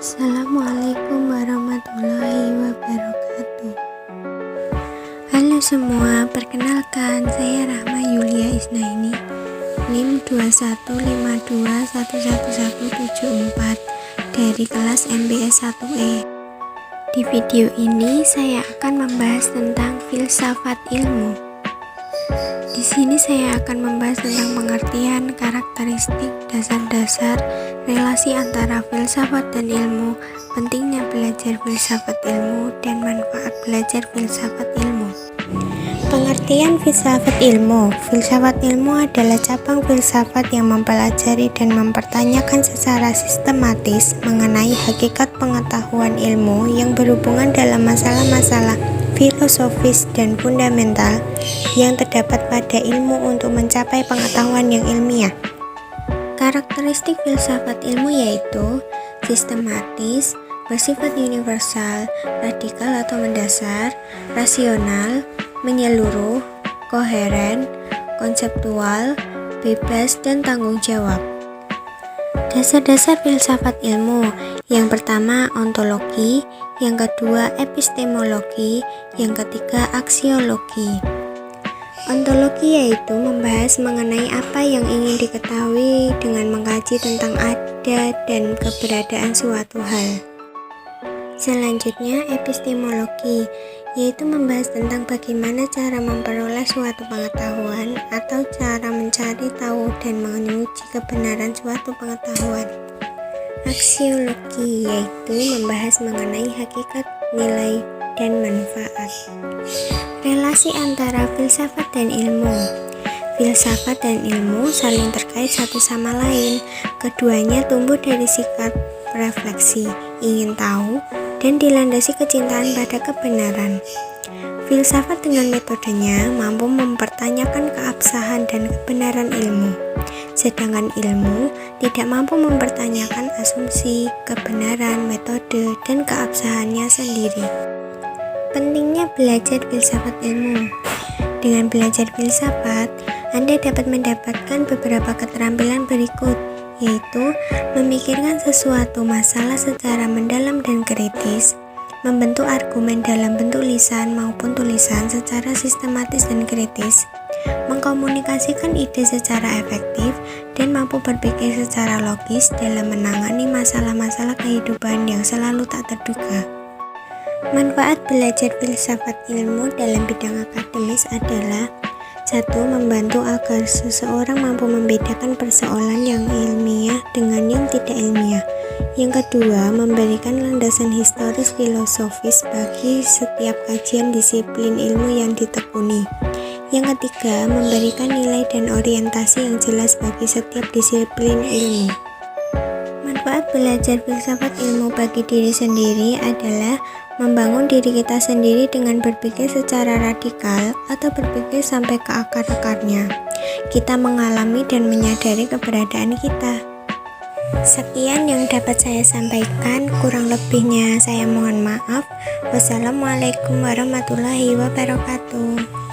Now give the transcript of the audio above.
Assalamualaikum warahmatullahi wabarakatuh. Halo semua, perkenalkan saya Rahma Yulia Isnaini, NIM 2152111174 dari kelas MBS 1E. Di video ini saya akan membahas tentang filsafat ilmu. Di sini saya akan membahas tentang pengertian, karakteristik, dasar-dasar, relasi antara filsafat dan ilmu, pentingnya belajar filsafat ilmu, dan manfaat belajar filsafat ilmu. Pengertian filsafat ilmu. Filsafat ilmu adalah cabang filsafat yang mempelajari dan mempertanyakan secara sistematis mengenai hakikat pengetahuan ilmu yang berhubungan dalam masalah-masalah filosofis dan fundamental yang terdapat pada ilmu untuk mencapai pengetahuan yang ilmiah. Karakteristik filsafat ilmu yaitu sistematis, bersifat universal, radikal atau mendasar, rasional, menyeluruh, koheren, konseptual, bebas, dan tanggung jawab. Dasar-dasar filsafat ilmu. Yang pertama, ontologi, yang kedua, epistemologi, yang ketiga, aksiologi. Ontologi yaitu membahas mengenai apa yang ingin diketahui dengan mengkaji tentang ada dan keberadaan suatu hal. Selanjutnya, epistemologi, yaitu membahas tentang bagaimana cara memperoleh suatu pengetahuan atau cara mencari tahu dan menguji kebenaran suatu pengetahuan. Aksiologi yaitu membahas mengenai hakikat, nilai, dan manfaat. Relasi antara filsafat dan ilmu. Filsafat dan ilmu saling terkait satu sama lain. Keduanya tumbuh dari sikap refleksi, ingin tahu, dan dilandasi kecintaan pada kebenaran. Filsafat dengan metodenya mampu mempertanyakan keabsahan dan kebenaran ilmu, sedangkan ilmu tidak mampu mempertanyakan asumsi, kebenaran, metode, dan keabsahannya sendiri. Pentingnya belajar filsafat ilmu. Dengan belajar filsafat, Anda dapat mendapatkan beberapa keterampilan berikut, yaitu memikirkan sesuatu masalah secara mendalam dan kritis, membentuk argumen dalam bentuk lisan maupun tulisan secara sistematis dan kritis, mengkomunikasikan ide secara efektif, dan mampu berpikir secara logis dalam menangani masalah-masalah kehidupan yang selalu tak terduga. Manfaat belajar filsafat ilmu dalam bidang akademis adalah: 1. Membantu agar seseorang mampu membedakan persoalan yang ilmiah dengan yang tidak ilmiah. Yang kedua, memberikan landasan historis filosofis bagi setiap kajian disiplin ilmu yang ditekuni. Yang ketiga, memberikan nilai dan orientasi yang jelas bagi setiap disiplin ilmu. Manfaat belajar filsafat ilmu bagi diri sendiri adalah membangun diri kita sendiri dengan berpikir secara radikal atau berpikir sampai ke akar-akarnya. Kita mengalami dan menyadari keberadaan kita. Sekian yang dapat saya sampaikan, kurang lebihnya saya mohon maaf. Wassalamualaikum warahmatullahi wabarakatuh.